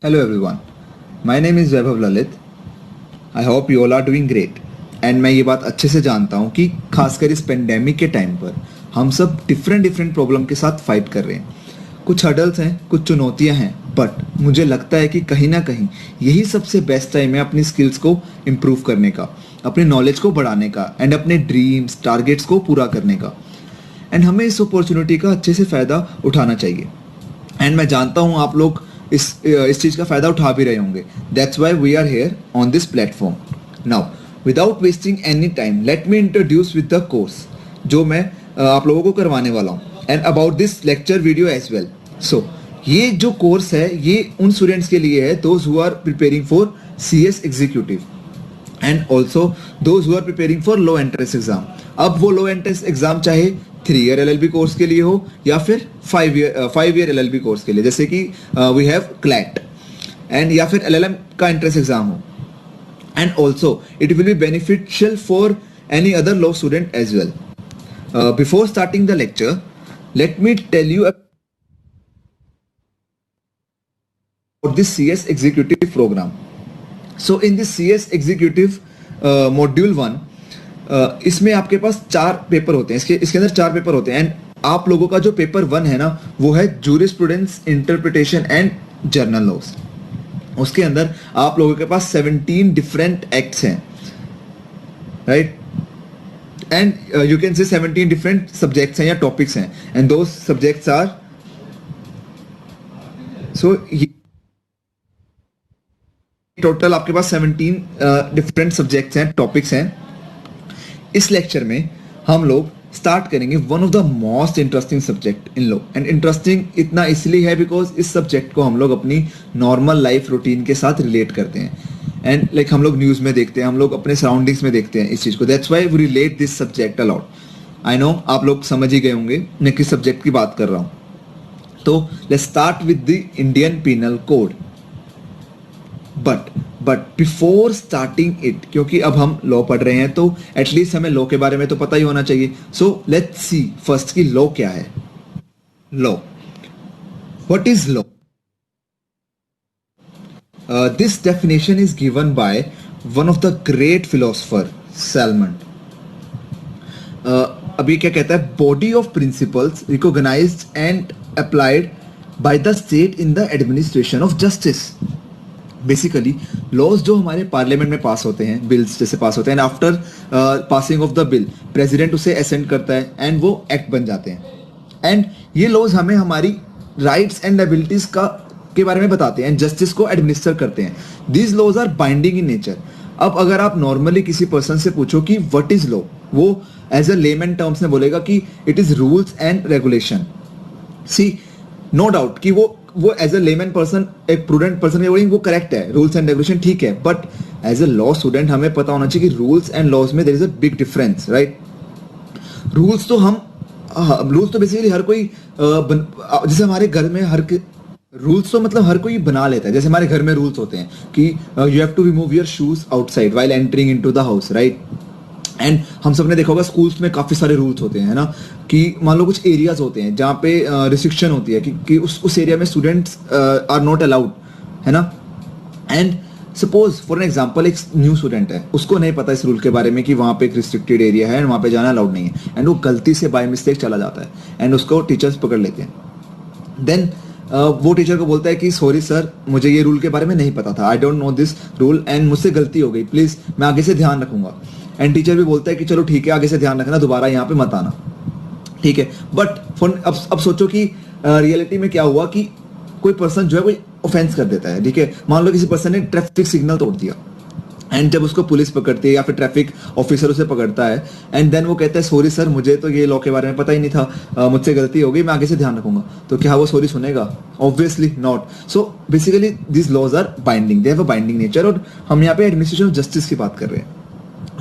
Hello everyone, my name is Vaibhav Lalit. I hope you all are doing great. And मैं ये बात अच्छे से जानता हूँ कि खासकर इस पेंडेमिक के टाइम पर हम सब डिफरेंट प्रॉब्लम के साथ फाइट कर रहे हैं. कुछ हर्डल्स हैं, कुछ चुनौतियाँ हैं, बट मुझे लगता है कि कहीं ना कहीं यही सबसे बेस्ट टाइम है अपनी स्किल्स को इम्प्रूव करने का, अपनी नॉलेज को बढ़ाने का एंड अपने ड्रीम्स टारगेट्स को पूरा करने का. एंड हमें इस अपॉर्चुनिटी का अच्छे से फ़ायदा उठाना चाहिए. एंड मैं जानता हूँ आप लोग इस चीज़ का फ़ायदा उठा भी रहे होंगे. That's why we are here on this platform. Now without wasting any time let me introduce with the course जो मैं आप लोगों को करवाने वाला हूँ, and about this lecture video as well. So ये जो कोर्स है ये उन स्टूडेंट्स के लिए है those who are preparing for CS executive and also those who are preparing for law entrance exam. अब वो लो एंट्रेंस एग्जाम चाहे 3 ईयर LLB कोर्स के लिए हो या फिर 5 ईयर LLB कोर्स के लिए, जैसे कि वी हैव क्लैट, एंड या फिर LLM का एंट्रेंस एग्जाम हो. And also it will be beneficial for any other law student as well. Before starting the lecture let me tell you about this CS executive program. So in this CS executive module 1 इसमें आपके पास 4 paper होते हैं. इसके अंदर 4 paper होते हैं. And आप लोगों का जो पेपर 1 है ना वो है jurisprudence, interpretation and general laws. उसके अंदर आप लोगों के पास 17 डिफरेंट एक्ट्स हैं, right, and you can say 17 different subjects हैं या टॉपिक्स हैं. एंड दो सब्जेक्ट्स आर टोटल आपके पास 17 डिफरेंट सब्जेक्ट्स हैं, टॉपिक्स हैं. इस लेक्चर में हम लोग स्टार्ट करेंगे one of the most interesting subject in law. And interesting इतना इसलिए है बिकॉज इस सब्जेक्ट को हम लोग अपनी नॉर्मल लाइफ रूटीन के साथ रिलेट करते हैं. एंड लाइक हम लोग न्यूज़ में देखते हैं, हम लोग अपने सराउंडिंग्स में देखते हैं इस चीज़ को. That's why we relate this subject a lot. I know आप लोग समझ ही गए होंगे मैं किस सब्जेक्ट की बात कर रहा हूँ. तो let's start with the Indian penal code. But before starting it, क्योंकि अब हम लॉ पढ़ रहे हैं तो एटलीस्ट हमें लॉ के बारे में तो पता ही होना चाहिए. सो लेट्स सी फर्स्ट की लॉ क्या है. Law, what is law? This definition is given by one of the great philosopher Salmond. अभी क्या कहता है? Body of principles recognized and applied by the state in the administration of justice. Basically laws जो हमारे parliament में पास होते हैं, bills जैसे पास होते हैं, after passing of the bill president उसे असेंट करता है एंड वो एक्ट बन जाते हैं. एंड ये लॉज हमें हमारी राइट्स एंड एबिलिटीज के बारे में बताते हैं एंड जस्टिस को एडमिनिस्टर करते हैं. These laws are binding in nature. अब अगर आप नॉर्मली किसी पर्सन से पूछो कि व्हाट इज लॉ, वो एज अ लेमन टर्म्स में बोलेगा कि it is rules and regulation. See no doubt कि वो एज अ लेमन पर्सन, एक प्रूडेंट पर्सन के वो करेक्ट है, रूल्स एंड रेगुलेशन ठीक है. But as a law student हमें पता होना चाहिए कि रूल्स एंड लॉज में there is a big difference, right. Rules तो बेसिकली हर कोई जैसे हमारे घर में रूल्स तो मतलब हर कोई बना लेता है. जैसे हमारे घर में रूल्स होते हैं कि you have to remove your shoes outside while entering into the house, right. And हम सबने देखा होगा स्कूल्स में काफ़ी सारे रूल्स होते हैं, है ना, कि मान लो कुछ एरियाज होते हैं जहाँ पे रिस्ट्रिक्शन होती है कि उस एरिया में स्टूडेंट्स आर नॉट अलाउड, है ना. And suppose for an example एक न्यू स्टूडेंट है, उसको नहीं पता इस रूल के बारे में कि वहाँ पे एक रिस्ट्रिक्टेड एरिया है एंड वहाँ पे जाना अलाउड नहीं है, एंड वो गलती से बाय मिस्टेक चला जाता है एंड उसको टीचर्स पकड़ लेते हैं. देन वो टीचर को बोलता है कि सॉरी सर, मुझे ये रूल के बारे में नहीं पता था, I don't know this rule and मुझसे गलती हो गई, प्लीज़ मैं आगे से ध्यान रखूंगा. एंड टीचर भी बोलता है कि चलो ठीक है, आगे से ध्यान रखना, दोबारा यहाँ पे मत आना, ठीक है. बट अब सोचो कि रियलिटी में क्या हुआ कि कोई पर्सन जो है कोई ऑफेंस कर देता है, ठीक है. मान लो किसी पर्सन ने ट्रैफिक सिग्नल तोड़ दिया एंड जब उसको पुलिस पकड़ती है या फिर ट्रैफिक ऑफिसर उसे पकड़ता है एंड देन वो कहता है सॉरी सर, मुझे तो ये लॉ के बारे में पता ही नहीं था, मुझसे गलती हो गई, मैं आगे से ध्यान रखूंगा. तो क्या वो सॉरी सुनेगा? Obviously not. So basically this laws are binding, they have a binding nature. और हम यहाँ पे एडमिनिस्ट्रेशन ऑफ जस्टिस की बात कर रहे हैं,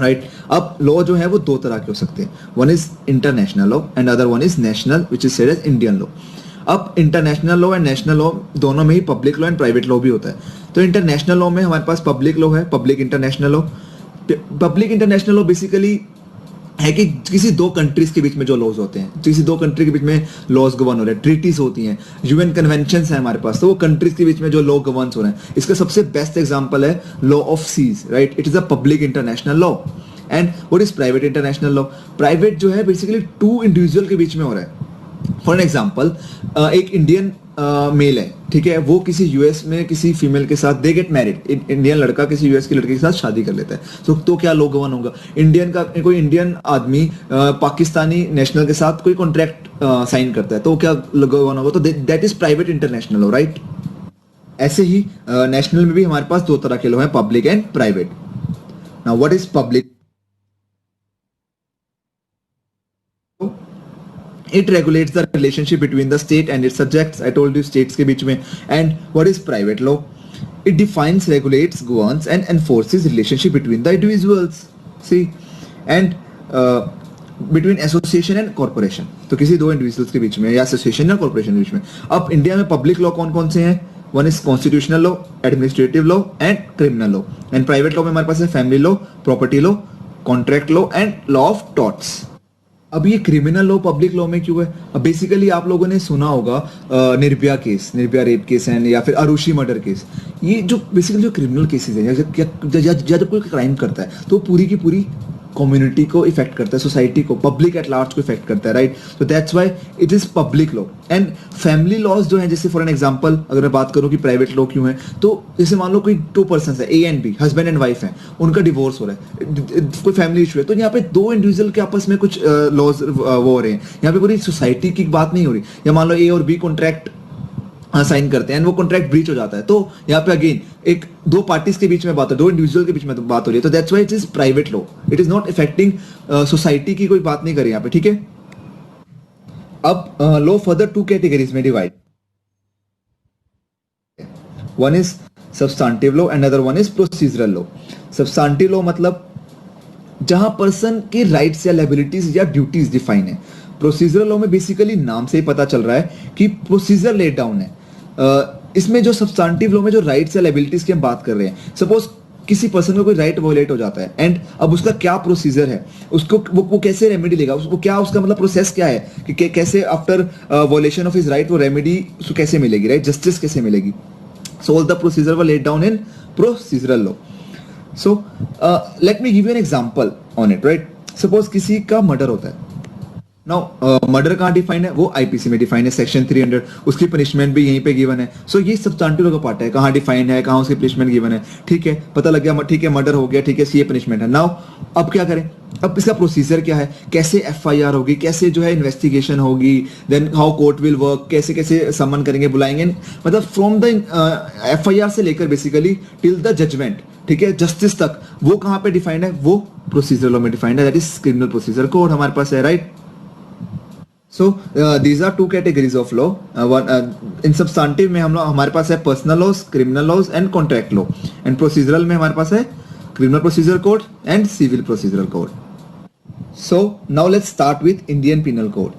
राइट. अब लॉ जो है वो 2 तरह के हो सकते हैं. One is international law and other one is national which is said as Indian law. अब international law and national law दोनों में ही public law and private law भी होता है. तो इंटरनेशनल लॉ में हमारे पास पब्लिक लॉ है, public international law. Public international law basically है कि किसी दो कंट्रीज के बीच में जो लॉज होते हैं, किसी दो कंट्री के बीच में लॉज गवर्न हो रहे हैं, ट्रीटीज होती हैं, यूएन कन्वेंशन है हमारे पास, तो वो कंट्रीज के बीच में जो लॉ गवर्न हो रहे हैं, इसका सबसे बेस्ट एग्जांपल है law of seas, right? It is a public international law. And what is private international law? Private जो है बेसिकली टू इंडिविजुअल के बीच में हो रहा है। फॉर एग्जाम्पल, एक इंडियन मेल है, ठीक है, वो किसी यूएस में किसी फीमेल के साथ दे गेट मैरिड, इंडियन लड़का किसी यूएस की लड़की के साथ शादी कर लेता है, तो क्या लॉ गवर्न होगा? कोई इंडियन आदमी पाकिस्तानी नेशनल के साथ कोई कॉन्ट्रैक्ट साइन करता है, तो क्या लॉ गवर्न होगा? तो that is private international law, right? ऐसे ही नेशनल में भी हमारे पास दो तरह के लॉ हैं, public and private. Now what is public? It regulates the relationship between the state and its subjects. I told you states के बीच में. And what is private law? It defines, regulates, governs and enforces relationship between the individuals. See, and between association and corporation. तो किसी दो individuals के बीच में या association या corporation के बीच में. अब इंडिया में public law कौन कौन से हैं? One is constitutional law, administrative law and criminal law. And private law में हमारे पास है family law, property law, contract law and law of torts. अब ये क्रिमिनल लॉ पब्लिक लॉ में क्यों है? अब बेसिकली आप लोगों ने सुना होगा Nirbhaya case, Nirbhaya rape case है, या फिर आरुषि मर्डर केस। ये जो बेसिकली जो क्रिमिनल केसेस हैं, जब कोई क्राइम करता है तो पूरी की पूरी कम्युनिटी को इफेक्ट करता है, सोसाइटी को, पब्लिक एट लार्ज को इफेक्ट करता है, राइट? तो that's why it is public law. And family laws जो है, जैसे फॉर एन एग्जांपल अगर मैं बात करूं कि प्राइवेट लॉ क्यों है, तो जैसे मान लो कोई टू पर्सन है, A and B, husband and wife है, उनका डिवोर्स हो रहा है, कोई फैमिली इशू है, तो यहाँ पे दो इंडिविजुअल के आपस में कुछ लॉज वो हो रहे हैं, यहाँ पे पूरी सोसाइटी की बात नहीं हो रही। या मान लो ए और बी कॉन्ट्रैक्ट साइन करते हैं, वो कॉन्ट्रैक्ट ब्रीच हो जाता है, तो यहाँ पे अगेन एक दो पार्टीज के बीच में बात हो, दो इंडिविजुअल के बीच में बात हो रही है, तो that's why it is private law. It is not effecting society की कोई बात नहीं करी यहाँ पे, ठीक है? अब लॉ फर्दर टू कैटेगरीज में divide, one is substantive law and other one is procedural law. Substantive law मतलब जहां पर्सन के राइट्स या लायबिलिटीज या ड्यूटीज डिफाइन है। प्रोसीजरल लॉ में बेसिकली नाम से ही पता चल रहा है कि प्रोसीजर लेट डाउन है। इसमें जो सब्सटेंटिव लॉ में जो राइट्स या लायबिलिटीज की हम बात कर रहे हैं, सपोज किसी पर्सन को कोई राइट वायलेट हो जाता है एंड अब उसका क्या प्रोसीजर है, उसको वो कैसे रेमेडी लेगा, उसको क्या उसका मतलब प्रोसेस क्या है कि कैसे after violation of his right वो रेमेडी उसको कैसे मिलेगी, राइट? जस्टिस कैसे मिलेगी? So all the procedure were laid down in procedural law. So let me give you an example on it, right? Suppose किसी का मर्डर होता है। नाउ मर्डर कहाँ डिफाइन है? वो आईपीसी में डिफाइन है, सेक्शन 300, उसकी पनिशमेंट भी यहीं पे गिवन है। सो ये सब्सटेंटिव लॉ का पार्ट है, कहाँ डिफाइन है, कहाँ उसकी पनिशमेंट गिवन है, ठीक है? पता लग गया, ठीक है, मर्डर हो गया, ठीक है, ये पनिशमेंट है। नाउ अब क्या करें? अब इसका प्रोसीजर क्या है, कैसे एफआईआर होगी, कैसे जो है इन्वेस्टिगेशन होगी, then how court will work, कैसे कैसे समन करेंगे, बुलाएंगे, मतलब फ्रॉम द एफआईआर से लेकर बेसिकली टिल द जजमेंट, ठीक है, जस्टिस तक, वो कहाँ पे डिफाइंड है? वो प्रोसीजर लॉ में डिफाइंड है, that is criminal procedure code हमारे पास है, right? So these are two categories of law. In substantive में हमारे पास है personal laws, criminal laws and contract law. And procedural में हमारे पास है criminal procedure code and civil procedural code. So now let's start with Indian Penal Code.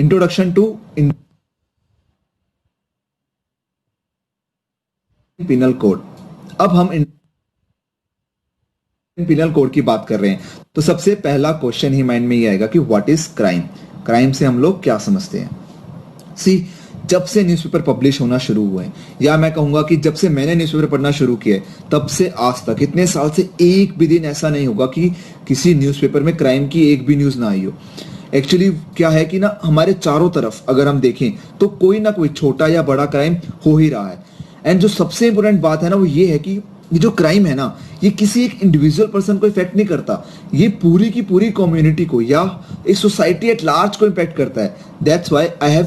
Introduction to Indian Penal Code. अब हम penal code की बात कर रहे हैं, तो सबसे पहला क्वेश्चन ही माइंड में ये आएगा कि व्हाट इज क्राइम? क्राइम से हम लोग क्या समझते हैं? सी, जब से न्यूज़पेपर पब्लिश होना शुरू हुए, या मैं कहूंगा कि जब से मैंने न्यूज़पेपर पढ़ना शुरू किया, तब से आज तक इतने साल से एक भी दिन ऐसा नहीं होगा कि किसी न्यूज़पेपर में क्राइम की एक भी न्यूज़ ना आई हो। एक्चुअली क्या है कि ना, हमारे चारों तरफ अगर हम देखें तो कोई ना कोई छोटा या बड़ा क्राइम हो ही रहा है। एंड जो सबसे इंपॉर्टेंट बात है ना, वो ये है कि ये जो क्राइम है ना, ये किसी एक इंडिविजुअल पर्सन को इफेक्ट नहीं करता, ये पूरी की पूरी कम्युनिटी को या एक सोसाइटी एट लार्ज को इम्पैक्ट करता है। That's why I have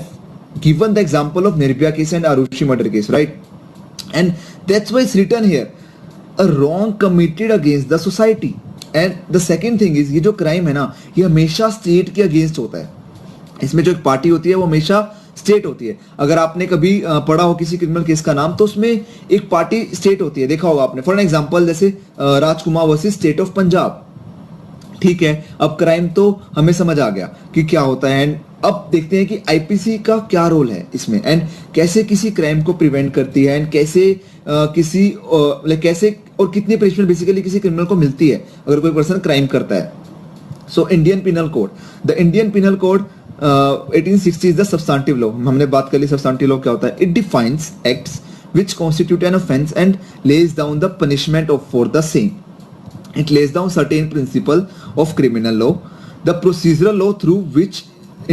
given the example of Nirbhaya case and Aarushi murder case, right? And that's why it's written here, a wrong committed against the society. And the second thing is, ये जो crime है ना, ये हमेशा state के against होता है। इसमें जो एक पार्टी होती है वो हमेशा स्टेट होती है। अगर आपने कभी पढ़ा हो किसी क्रिमिनल केस का नाम, तो उसमें एक पार्टी स्टेट होती है, देखा होगा आपने। फॉर एग्जांपल जैसे राजकुमार वर्सेस स्टेट ऑफ पंजाब, ठीक है? अब क्राइम तो हमें समझ आ गया कि क्या होता है, एंड अब देखते हैं कि आईपीसी का क्या रोल है इसमें, एंड कैसे किसी क्राइम को प्रिवेंट करती है, एंड कैसे कैसे और कितनी पनिशमेंट बेसिकली किसी क्रिमिनल को मिलती है अगर कोई पर्सन क्राइम करता है। So Indian penal code, the Indian penal code 1860 is the substantive law. हमने बात कर ली सब्सटेंटिव लॉ क्या होता है. It defines acts which constitute an offense and lays down the punishment of for the same. It lays down certain principle of criminal law. The procedural law through which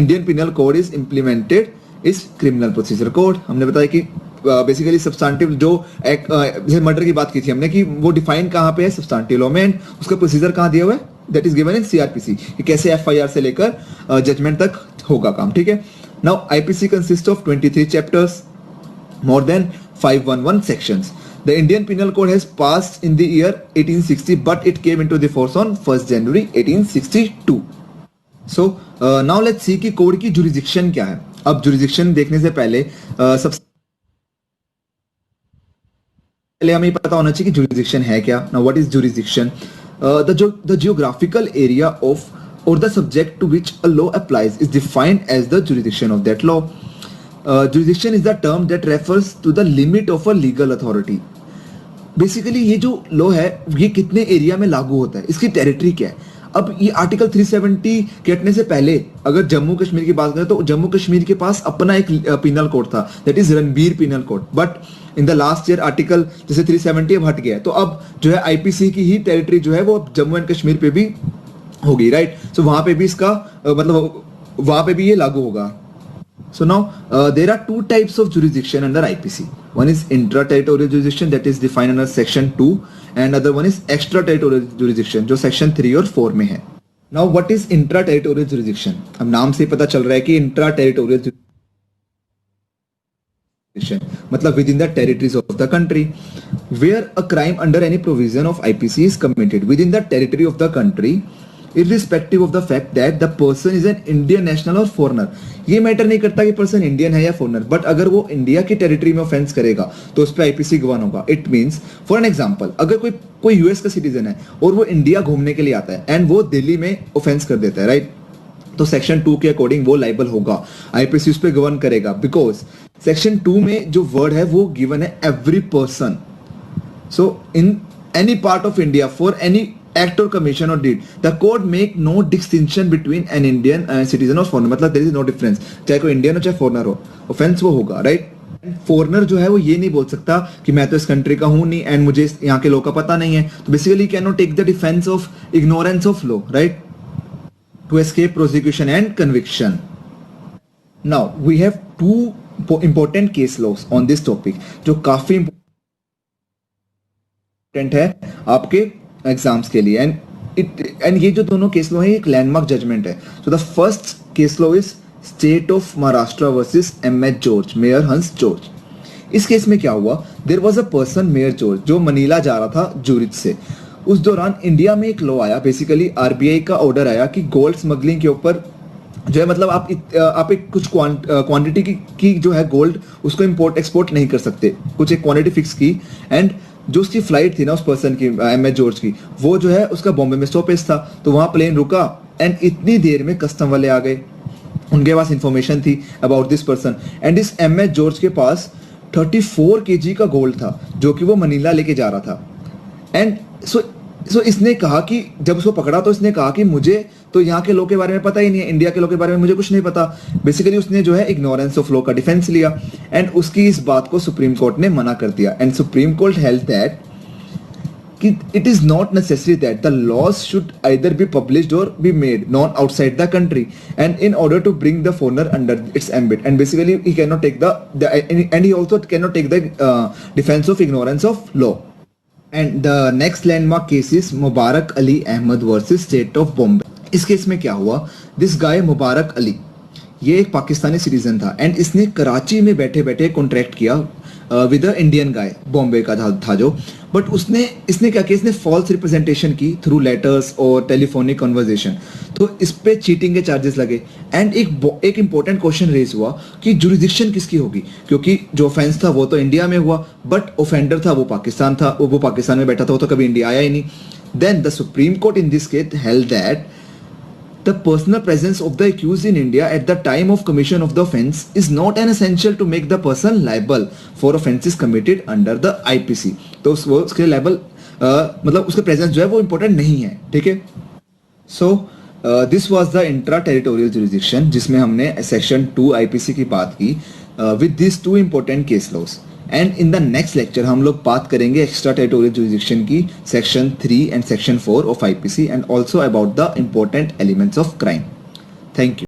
Indian Penal Code is implemented is Criminal Procedure Code. हमने बताया कि basically substantive जो जैसे murder की बात की थी हमने कि वो डिफाइन कहाँ पे है सब्सटेंटिव लॉ में, एंड उसका प्रोसीजर कहाँ दिया हुआ है, that is given in CrPC कि कैसे एफआईआर से लेकर जजमेंट तक होगा काम. ठीक है. Now IPC consist of 23 chapters, more than 511 sections. The Indian Penal Code has passed in the year 1860, but it came into the force on 1st January 1862. So now let's see कि code की jurisdiction क्या है. अब jurisdiction देखने से पहले सबसे पहले हमें पता होना चाहिए कि jurisdiction है क्या. Now what is jurisdiction? The geographical area of or the subject to which a law applies is defined as the jurisdiction of that law. Jurisdiction is the term that refers to the limit of a legal authority. Basically ये जो law है ये कितने area में लागू होता है, इसकी टेरिटरी क्या है. अब ये आर्टिकल 370 के हटने से पहले अगर जम्मू कश्मीर की बात करें तो जम्मू कश्मीर के पास अपना एक पिनल कोड था, that is Ranbir penal code. But in the last year article जैसे 370 अब हट गया है, तो अब जो है आईपीसी की ही टेरिटरी जो है वो जम्मू एंड कश्मीर पे भी होगी, राइट. सो वहां पे भी इसका मतलब वहां पे भी ये लागू होगा. So now there are two types of jurisdiction under IPC. One is intra-territorial jurisdiction that is defined under section 2, and other one is extra-territorial jurisdiction जो section 3 और 4 में है. Now what is intra-territorial jurisdiction? अब नाम से पता चल रहा है कि intra-territorial jurisdiction मतलब within the territories of the country, where a crime under any provision of IPC is committed within the territory of the country, irrespective of the fact that the person is an Indian national or foreigner. ये matter नहीं करता कि person Indian है या foreigner, but अगर वो India की territory में ऑफेंस करेगा तो उस पर आईपीसी गवर्न होगा. It means for an example अगर कोई यूएस का सिटीजन है और वो इंडिया घूमने के लिए आता है एंड वो दिल्ली में ऑफेंस कर देता है, राइट, तो सेक्शन 2 के अकॉर्डिंग वो लाइबल होगा, आईपीसी उस पर गवर्न करेगा. बिकॉज सेक्शन 2 में जो वर्ड है वो गिवन है every person. So in any part of India for any act or commission or deed, the code make no distinction between an Indian citizen or foreigner. मतलब there is no difference, चाहे कोई Indian हो चाहे foreigner हो, offence वो होगा, right. Foreigner जो है वो ये नहीं बोल सकता कि मैं तो इस कंट्री का हूं नहीं एंड मुझे यहाँ के लॉ का पता नहीं है, तो basically can not take the defence of ignorance of law, right, to escape prosecution and conviction. Now we have two important case laws on this topic जो काफी इंपॉर्टेंट है आपके एग्जाम्स के लिए, एंड ये जो दोनों केस लॉ है एक लैंडमार्क जजमेंट है. So the first case law is state of Maharashtra versus MH George, Mayer Hans George. इस केस में क्या हुआ, there was a person Mayer George जो मनीला जा रहा था जूरिच से. उस दौरान इंडिया में एक लॉ आया, बेसिकली आरबीआई का ऑर्डर आया कि गोल्ड स्मगलिंग के ऊपर जो है मतलब आप एक कुछ क्वांटिटी की जो है गोल्ड उसको इंपोर्ट एक्सपोर्ट नहीं कर सकते, कुछ एक क्वांटिटी फिक्स की. एंड जो उसकी फ्लाइट थी ना उस पर्सन की एमएच जॉर्ज की, वो जो है उसका बॉम्बे में स्टॉपेज था, तो वहां प्लेन रुका एंड इतनी देर में कस्टम वाले आ गए. उनके पास इंफॉर्मेशन थी अबाउट दिस पर्सन एंड इस एमएच जॉर्ज के पास 34 केजी का गोल्ड था जो कि वो मनीला लेके जा रहा था. एंड सो इसने कहा कि जब उसको पकड़ा तो इसने कहा कि मुझे तो यहाँ के लॉ के बारे में पता ही नहीं है, इंडिया के लॉ के बारे में मुझे कुछ नहीं पता. बेसिकली उसने जो है इग्नोरेंस ऑफ लॉ का डिफेंस लिया एंड उसकी इस बात को सुप्रीम कोर्ट ने मना कर दिया. And Supreme Court held that कि it is not necessary that the laws should either be published और be made known outside the country and in order to bring the foreigner under its ambit. And basically he can not take the and he also can not take the defence of ignorance of law. And the next landmark case is Mubarak Ali Ahmed versus state of Bombay. इस case में क्या हुआ, this guy मुबारक अली ये एक Pakistani citizen था and इसने कराची में बैठे बैठे कॉन्ट्रैक्ट किया with a Indian guy, Bombay का था जो. बट इसने क्या किया, इसने फॉल्स रिप्रेजेंटेशन की थ्रू लेटर्स और टेलीफोनिक कन्वर्सेशन, तो इस पे चीटिंग के चार्जेस लगे. एंड एक इंपॉर्टेंट क्वेश्चन रेज हुआ कि जुरिडिक्शन किसकी होगी, क्योंकि जो ऑफेंस था वो तो इंडिया में हुआ बट ऑफेंडर था वो पाकिस्तान था, वो पाकिस्तान में बैठा था, वो तो कभी इंडिया आया ही नहीं. Then the Supreme Court in this case held that the personal presence of the accused in India at the time of commission of the offence is not an essential to make the person liable for offences committed under the IPC. तो उसके liable मतलब उसके presence जो है वो important नहीं है, ठीक है. So this was the intra territorial jurisdiction, जिसमें हमने सेक्शन 2 आईपीसी की बात की with this two important case laws. And in the next lecture हम लोग बात करेंगे एक्स्ट्रा टेरिटोरियल जुरिसडिक्शन की section 3 and section 4 of IPC and also about the important elements of crime. Thank you.